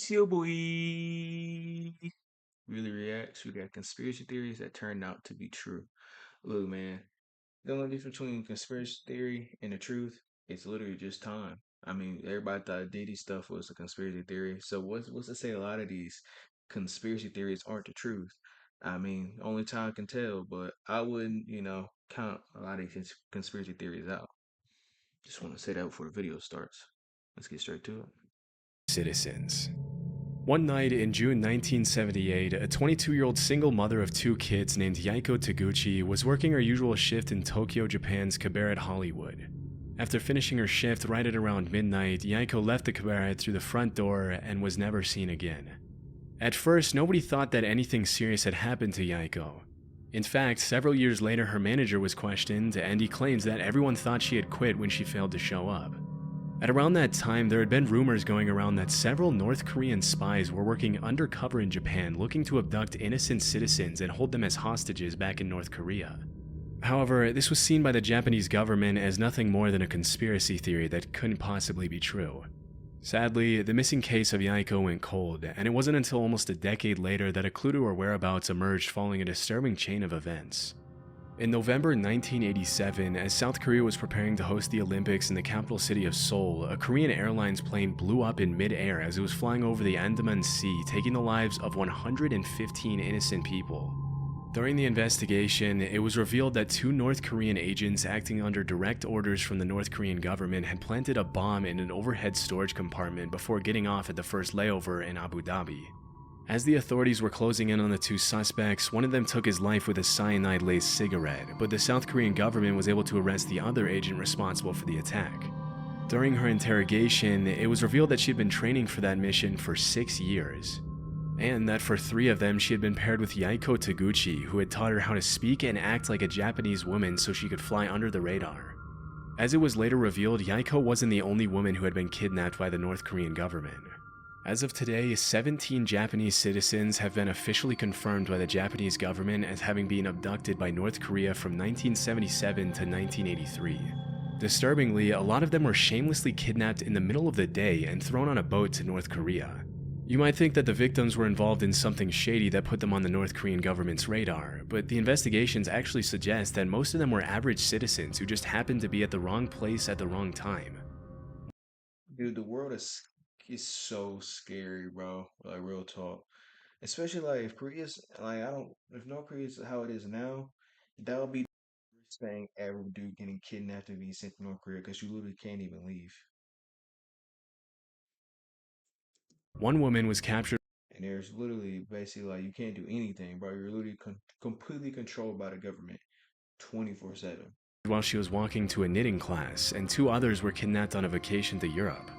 It's your boy. Really reacts. We got conspiracy theories that turned out to be true. Look, man, the only difference between conspiracy theory and the truth is literally just time. I mean, everybody thought Diddy stuff was a conspiracy theory. So what's to say a lot of these conspiracy theories aren't the truth? I mean, only time can tell, but I wouldn't, count a lot of these conspiracy theories out. Just want to say that before the video starts. Let's get straight to it. Citizens. One night in June 1978, a 22-year-old single mother of two kids named Yaiko Taguchi was working her usual shift in Tokyo, Japan's cabaret Hollywood. After finishing her shift right at around midnight, Yaiko left the cabaret through the front door and was never seen again. At first, nobody thought that anything serious had happened to Yaiko. In fact, several years later her manager was questioned and he claims that everyone thought she had quit when she failed to show up. At around that time, there had been rumors going around that several North Korean spies were working undercover in Japan looking to abduct innocent citizens and hold them as hostages back in North Korea. However, this was seen by the Japanese government as nothing more than a conspiracy theory that couldn't possibly be true. Sadly, the missing case of Yaiko went cold, and it wasn't until almost a decade later that a clue to her whereabouts emerged following a disturbing chain of events. In November 1987, as South Korea was preparing to host the Olympics in the capital city of Seoul, a Korean Airlines plane blew up in mid-air as it was flying over the Andaman Sea, taking the lives of 115 innocent people. During the investigation, it was revealed that two North Korean agents acting under direct orders from the North Korean government had planted a bomb in an overhead storage compartment before getting off at the first layover in Abu Dhabi. As the authorities were closing in on the two suspects, one of them took his life with a cyanide-laced cigarette, but the South Korean government was able to arrest the other agent responsible for the attack. During her interrogation, it was revealed that she had been training for that mission for 6 years, and that for 3 of them she had been paired with Yaiko Taguchi, who had taught her how to speak and act like a Japanese woman so she could fly under the radar. As it was later revealed, Yaiko wasn't the only woman who had been kidnapped by the North Korean government. As of today, 17 Japanese citizens have been officially confirmed by the Japanese government as having been abducted by North Korea from 1977 to 1983. Disturbingly, a lot of them were shamelessly kidnapped in the middle of the day and thrown on a boat to North Korea. You might think that the victims were involved in something shady that put them on the North Korean government's radar, but the investigations actually suggest that most of them were average citizens who just happened to be at the wrong place at the wrong time. Dude, the world is so scary, bro. Like real talk. Especially like if Korea's like I don't if North Korea's how it is now, that would be the worst thing ever, dude, getting kidnapped and being sent to North Korea because you literally can't even leave. One woman was captured And there's literally basically like you can't do anything, bro. You're literally completely controlled by the government 24/7. while she was walking to a knitting class, and 2 others were kidnapped on a vacation to Europe.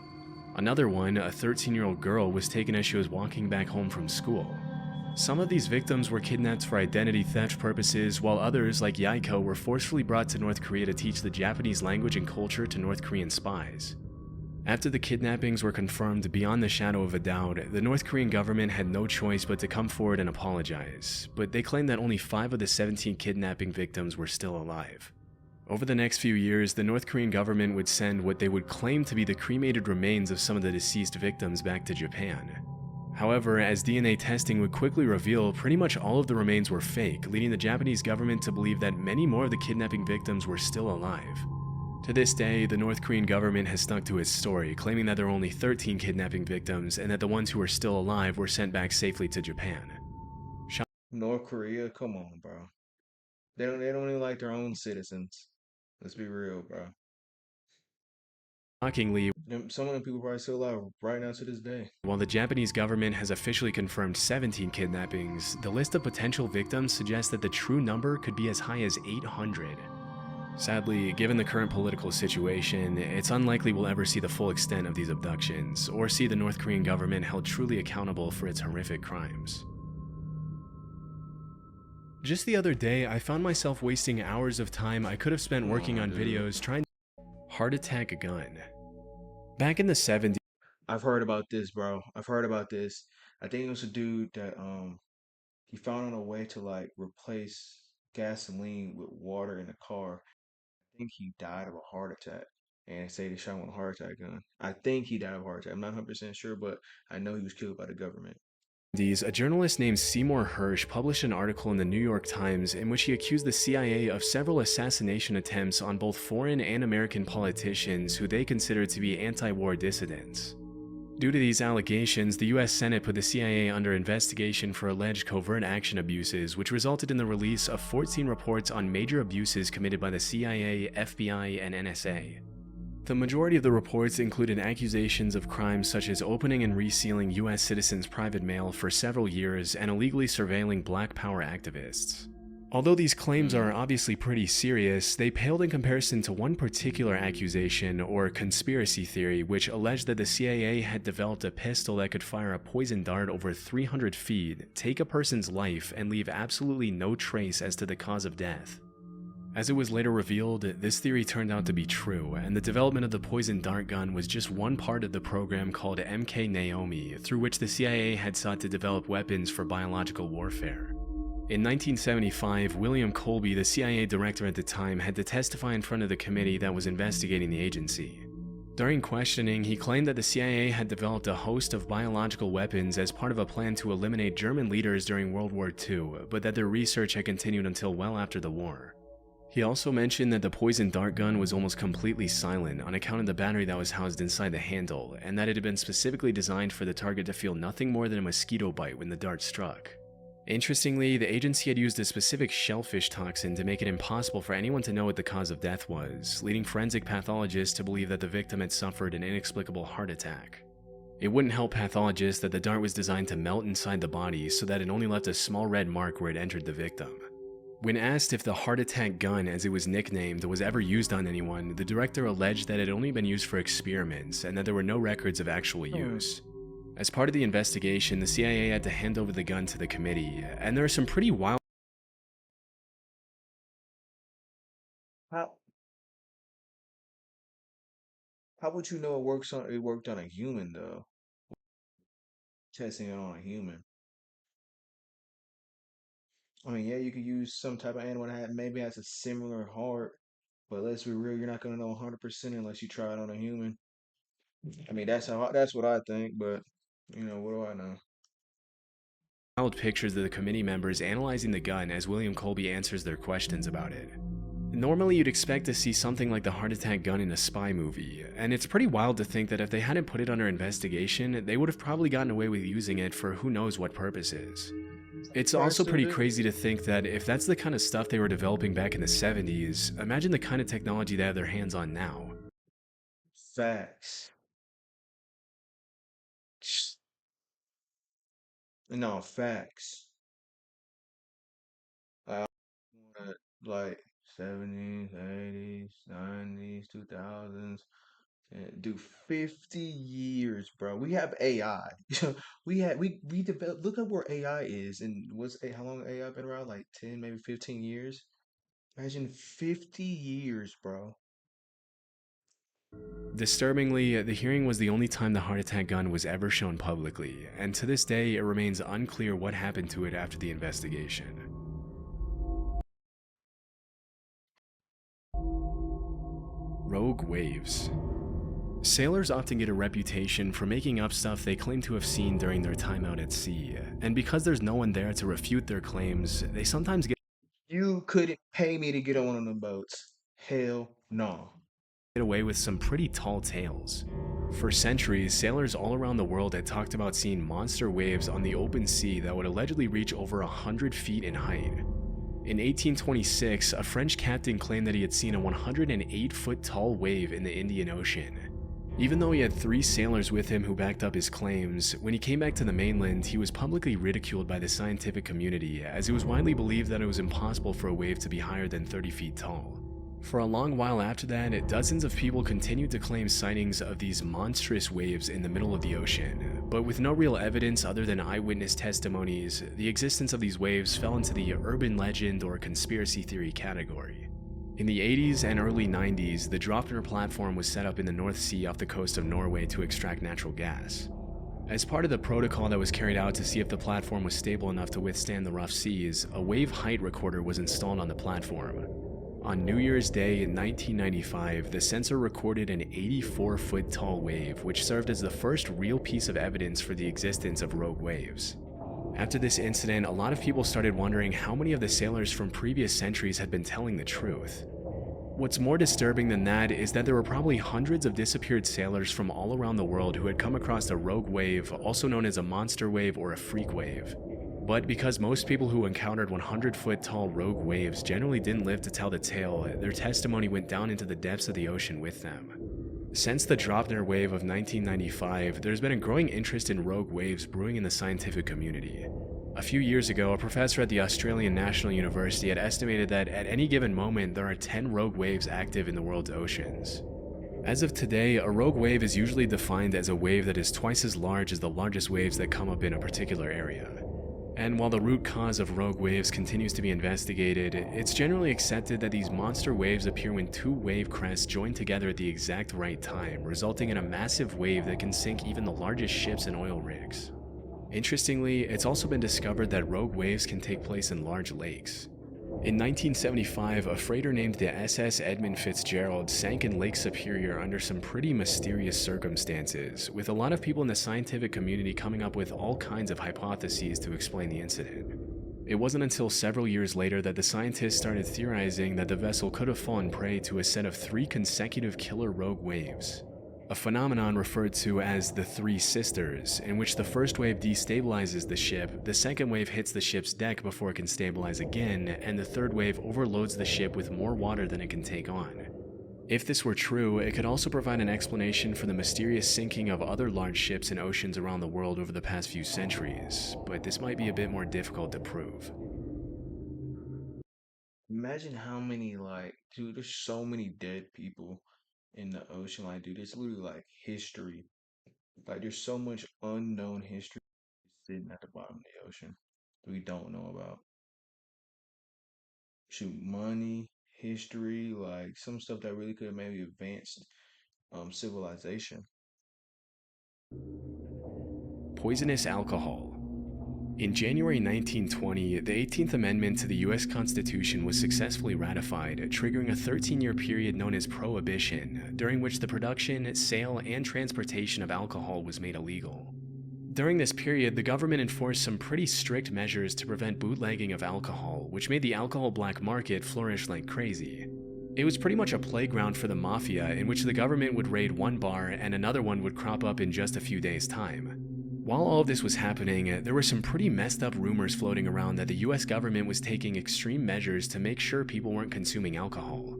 Another one, a 13-year-old girl, was taken as she was walking back home from school. Some of these victims were kidnapped for identity theft purposes, while others, like Yaiko, were forcefully brought to North Korea to teach the Japanese language and culture to North Korean spies. After the kidnappings were confirmed beyond the shadow of a doubt, the North Korean government had no choice but to come forward and apologize, but they claimed that only 5 of the 17 kidnapping victims were still alive. Over the next few years, the North Korean government would send what they would claim to be the cremated remains of some of the deceased victims back to Japan. However, as DNA testing would quickly reveal, pretty much all of the remains were fake, leading the Japanese government to believe that many more of the kidnapping victims were still alive. To this day, the North Korean government has stuck to its story, claiming that there are only 13 kidnapping victims and that the ones who are still alive were sent back safely to Japan. North Korea, come on, bro. They don't even like their own citizens. Let's be real, bro. Shockingly, Some of them people probably still alive right now to this day. while the Japanese government has officially confirmed 17 kidnappings, the list of potential victims suggests that the true number could be as high as 800. Sadly, given the current political situation, it's unlikely we'll ever see the full extent of these abductions, or see the North Korean government held truly accountable for its horrific crimes. Just the other day, I found myself wasting hours of time I could have spent working on Dude. videos trying to heart attack a gun. Back in the 70s, I've heard about this, bro. I've heard about this. I think it was a dude that he found a way to like replace gasoline with water in a car. I think he died of a heart attack. and they say they shot him with a heart attack gun. I think he died of a heart attack. I'm not 100% sure, but I know he was killed by the government. A journalist named Seymour Hersh published an article in the New York Times in which he accused the CIA of several assassination attempts on both foreign and American politicians who they considered to be anti-war dissidents. Due to these allegations, the US Senate put the CIA under investigation for alleged covert action abuses, which resulted in the release of 14 reports on major abuses committed by the CIA, FBI, and NSA. The majority of the reports included accusations of crimes such as opening and resealing US citizens' private mail for several years and illegally surveilling Black Power activists. Although these claims are obviously pretty serious, they paled in comparison to one particular accusation, or conspiracy theory, which alleged that the CIA had developed a pistol that could fire a poison dart over 300 feet, take a person's life, and leave absolutely no trace as to the cause of death. As it was later revealed, this theory turned out to be true, and the development of the poison dart gun was just one part of the program called MK Naomi, through which the CIA had sought to develop weapons for biological warfare. In 1975, William Colby, the CIA director at the time, had to testify in front of the committee that was investigating the agency. During questioning, he claimed that the CIA had developed a host of biological weapons as part of a plan to eliminate German leaders during World War II, but that their research had continued until well after the war. He also mentioned that the poison dart gun was almost completely silent on account of the battery that was housed inside the handle, and that it had been specifically designed for the target to feel nothing more than a mosquito bite when the dart struck. Interestingly, the agency had used a specific shellfish toxin to make it impossible for anyone to know what the cause of death was, leading forensic pathologists to believe that the victim had suffered an inexplicable heart attack. It wouldn't help pathologists that the dart was designed to melt inside the body so that it only left a small red mark where it entered the victim. When asked if the heart attack gun, as it was nicknamed, was ever used on anyone, the director alleged that it had only been used for experiments and that there were no records of actual use. As part of the investigation, the CIA had to hand over the gun to the committee, and there are some pretty wild. How how would you know it worked on a human though? Testing it on a human. I mean, yeah, you could use some type of animal that maybe has a similar heart, but let's be real, you're not gonna know 100% unless you try it on a human. I mean, that's what I think, but what do I know? Pictures of the committee members analyzing the gun as William Colby answers their questions about it. Normally, you'd expect to see something like the heart attack gun in a spy movie, and it's pretty wild to think that if they hadn't put it under investigation, they would have probably gotten away with using it for who knows what purposes. It's also pretty crazy to think that if that's the kind of stuff they were developing back in the 70s, imagine the kind of technology they have their hands on now. Facts. No, facts. I wanna, like 70s, 80s, 90s, 2000s, and do 50 years, bro. We have AI. We develop. Look at where AI is, and how long AI been around? Like 10, maybe 15 years. Imagine 50 years, bro. Disturbingly, the hearing was the only time the heart attack gun was ever shown publicly, and to this day it remains unclear what happened to it after the investigation. Rogue waves. Sailors often get a reputation for making up stuff they claim to have seen during their time out at sea, and because there's no one there to refute their claims, they sometimes get You couldn't pay me to get on one of them boats. Hell no. away with some pretty tall tales. For centuries, sailors all around the world had talked about seeing monster waves on the open sea that would allegedly reach over 100 feet in height. In 1826, a French captain claimed that he had seen a 108-foot tall wave in the Indian Ocean. Even though he had 3 sailors with him who backed up his claims, when he came back to the mainland, he was publicly ridiculed by the scientific community, as it was widely believed that it was impossible for a wave to be higher than 30 feet tall. For a long while after that, dozens of people continued to claim sightings of these monstrous waves in the middle of the ocean, but with no real evidence other than eyewitness testimonies, the existence of these waves fell into the urban legend or conspiracy theory category. In the 80s and early 90s, the Draupner platform was set up in the North Sea off the coast of Norway to extract natural gas. As part of the protocol that was carried out to see if the platform was stable enough to withstand the rough seas, a wave height recorder was installed on the platform. On New Year's Day in 1995, the sensor recorded an 84-foot tall wave, which served as the first real piece of evidence for the existence of rogue waves. After this incident, a lot of people started wondering how many of the sailors from previous centuries had been telling the truth. What's more disturbing than that is that there were probably hundreds of disappeared sailors from all around the world who had come across a rogue wave, also known as a monster wave or a freak wave. But because most people who encountered 100-foot tall rogue waves generally didn't live to tell the tale, their testimony went down into the depths of the ocean with them. Since the Draupner wave of 1995, there's been a growing interest in rogue waves brewing in the scientific community. A few years ago, a professor at the Australian National University had estimated that at any given moment there are 10 rogue waves active in the world's oceans. As of today, a rogue wave is usually defined as a wave that is twice as large as the largest waves that come up in a particular area. And while the root cause of rogue waves continues to be investigated, it's generally accepted that these monster waves appear when two wave crests join together at the exact right time, resulting in a massive wave that can sink even the largest ships and oil rigs. Interestingly, it's also been discovered that rogue waves can take place in large lakes. In 1975, a freighter named the SS Edmund Fitzgerald sank in Lake Superior under some pretty mysterious circumstances, with a lot of people in the scientific community coming up with all kinds of hypotheses to explain the incident. It wasn't until several years later that the scientists started theorizing that the vessel could have fallen prey to a set of 3 consecutive killer rogue waves, a phenomenon referred to as the Three Sisters, in which the first wave destabilizes the ship, the second wave hits the ship's deck before it can stabilize again, and the third wave overloads the ship with more water than it can take on. If this were true, it could also provide an explanation for the mysterious sinking of other large ships in oceans around the world over the past few centuries, but this might be a bit more difficult to prove. Imagine how many, like, dude, there's so many dead people in the ocean. Like, dude, it's literally like history. Like, there's so much unknown history sitting at the bottom of the ocean that we don't know about. Shoot, money, history, like some stuff that really could have maybe advanced civilization. Poisonous alcohol. In January 1920, the 18th Amendment to the US Constitution was successfully ratified, triggering a 13-year period known as Prohibition, during which the production, sale, and transportation of alcohol was made illegal. During this period, the government enforced some pretty strict measures to prevent bootlegging of alcohol, which made the alcohol black market flourish like crazy. It was pretty much a playground for the mafia, in which the government would raid one bar and another one would crop up in just a few days' time. While all of this was happening, there were some pretty messed up rumors floating around that the US government was taking extreme measures to make sure people weren't consuming alcohol.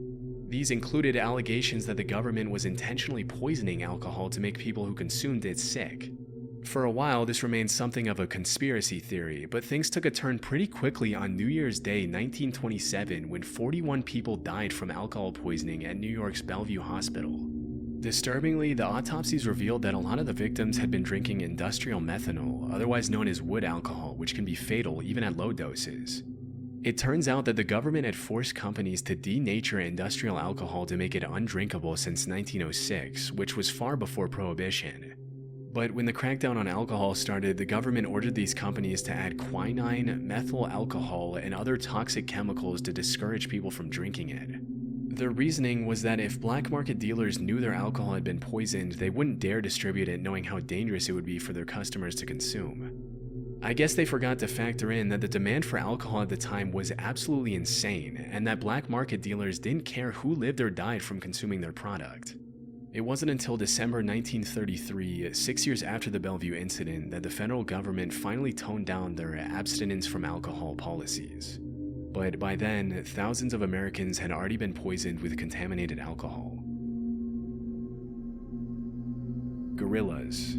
These included allegations that the government was intentionally poisoning alcohol to make people who consumed it sick. For a while, this remained something of a conspiracy theory, but things took a turn pretty quickly on New Year's Day 1927 when 41 people died from alcohol poisoning at New York's Bellevue Hospital. Disturbingly, the autopsies revealed that a lot of the victims had been drinking industrial methanol, otherwise known as wood alcohol, which can be fatal even at low doses. It turns out that the government had forced companies to denature industrial alcohol to make it undrinkable since 1906, which was far before Prohibition. But when the crackdown on alcohol started, the government ordered these companies to add quinine, methyl alcohol, and other toxic chemicals to discourage people from drinking it. Their reasoning was that if black market dealers knew their alcohol had been poisoned, they wouldn't dare distribute it knowing how dangerous it would be for their customers to consume. I guess they forgot to factor in that the demand for alcohol at the time was absolutely insane, and that black market dealers didn't care who lived or died from consuming their product. It wasn't until December 1933, 6 years after the Bellevue incident, that the federal government finally toned down their abstinence from alcohol policies. But by then, thousands of Americans had already been poisoned with contaminated alcohol. Gorillas.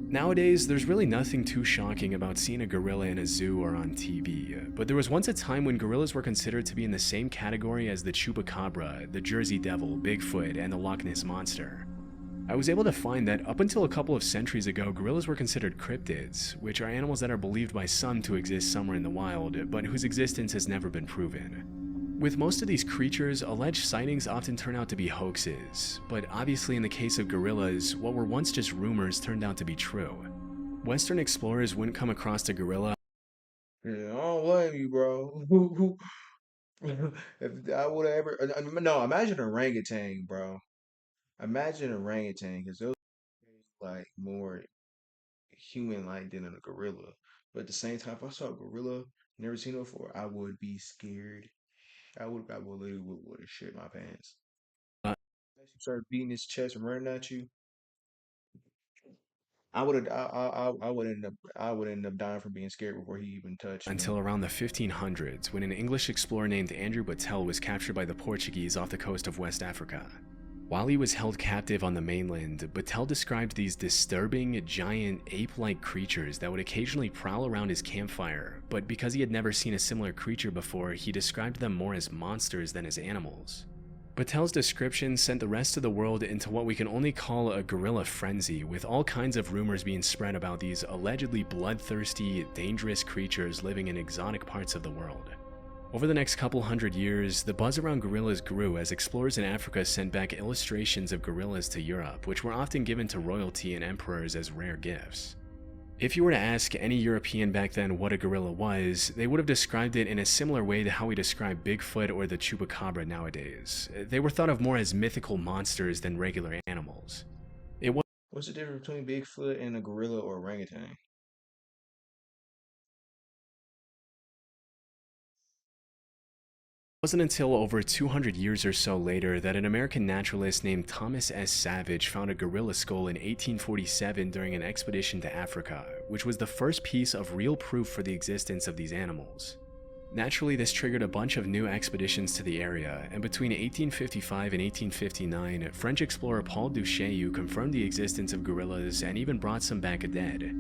Nowadays, there's really nothing too shocking about seeing a gorilla in a zoo or on TV, but there was once a time when gorillas were considered to be in the same category as the chupacabra, the Jersey Devil, Bigfoot, and the Loch Ness Monster. I was able to find that up until a couple of centuries ago, gorillas were considered cryptids, which are animals that are believed by some to exist somewhere in the wild, but whose existence has never been proven. With most of these creatures, alleged sightings often turn out to be hoaxes, but obviously in the case of gorillas, what were once just rumors turned out to be true. Western explorers wouldn't come across a gorilla Yeah, I don't blame you, bro. If I would have ever, no, imagine an orangutan, bro. Imagine an orangutan, because those like more human-like than a gorilla. But at the same time, if I saw a gorilla, never seen it before, I would be scared. I would literally would have shit my pants. He started beating his chest and running at you. I would end up dying from being scared before he even touched Until me. around the 1500s, when an English explorer named Andrew Battelle was captured by the Portuguese off the coast of West Africa. While he was held captive on the mainland, Battelle described these disturbing, giant, ape-like creatures that would occasionally prowl around his campfire, but because he had never seen a similar creature before, he described them more as monsters than as animals. Battelle's description sent the rest of the world into what we can only call a gorilla frenzy, with all kinds of rumors being spread about these allegedly bloodthirsty, dangerous creatures living in exotic parts of the world. Over the next couple hundred years, the buzz around gorillas grew as explorers in Africa sent back illustrations of gorillas to Europe, which were often given to royalty and emperors as rare gifts. If you were to ask any European back then what a gorilla was, they would have described it in a similar way to how we describe Bigfoot or the Chupacabra nowadays. They were thought of more as mythical monsters than regular animals. It What's the difference between Bigfoot and a gorilla or orangutan? wasn't until over 200 years or so later that an American naturalist named Thomas S. Savage found a gorilla skull in 1847 during an expedition to Africa, which was the first piece of real proof for the existence of these animals. Naturally, this triggered a bunch of new expeditions to the area, and between 1855 and 1859, French explorer Paul Duchaillu confirmed the existence of gorillas and even brought some back dead.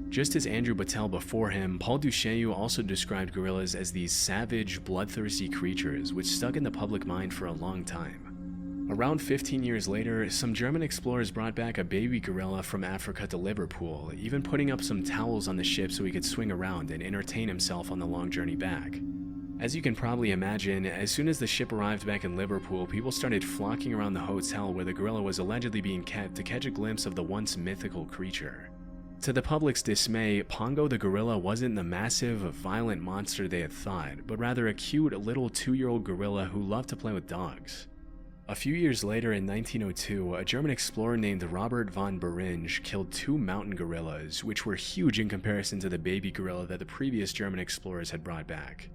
Just as Andrew Battelle before him, Paul Duchaillu also described gorillas as these savage, bloodthirsty creatures which stuck in the public mind for a long time. Around 15 years later, some German explorers brought back a baby gorilla from Africa to Liverpool, even putting up some towels on the ship so he could swing around and entertain himself on the long journey back. As you can probably imagine, as soon as the ship arrived back in Liverpool, people started flocking around the hotel where the gorilla was allegedly being kept to catch a glimpse of the once mythical creature. To the public's dismay, Pongo the gorilla wasn't the massive, violent monster they had thought, but rather a cute little 2-year-old gorilla who loved to play with dogs. A few years later in 1902, a German explorer named Robert von Beringe killed 2 mountain gorillas, which were huge in comparison to the baby gorilla that the previous German explorers had brought back.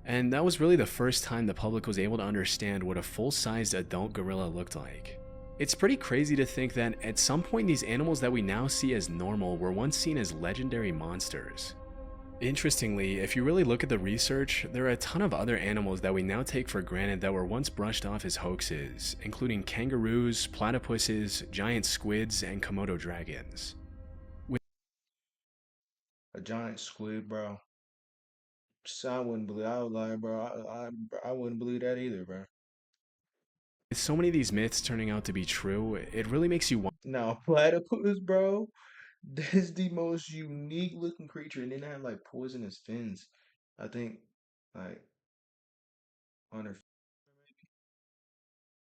And that was really the first time the public was able to understand what a full-sized adult gorilla looked like. It's pretty crazy to think that at some point these animals that we now see as normal were once seen as legendary monsters. Interestingly, if you really look at the research, there are a ton of other animals that we now take for granted that were once brushed off as hoaxes, including kangaroos, platypuses, giant squids, and Komodo dragons. A giant squid, bro. I wouldn't believe. I would lie, bro. I wouldn't believe that either, bro. With so many of these myths turning out to be true, it really makes you wonder. Now, platypus, bro. That's the most unique looking creature, and then they have like poisonous fins. I think, like on their.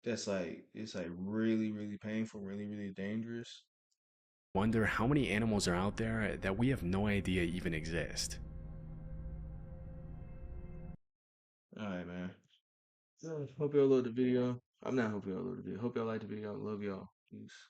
That's like it's like really, really painful, really, really dangerous. Wonder how many animals are out there that we have no idea even exist. All right, man. So, hope y'all loved the video. I'm not hope y'all loved the video. Hope y'all liked the video. Love y'all. Peace.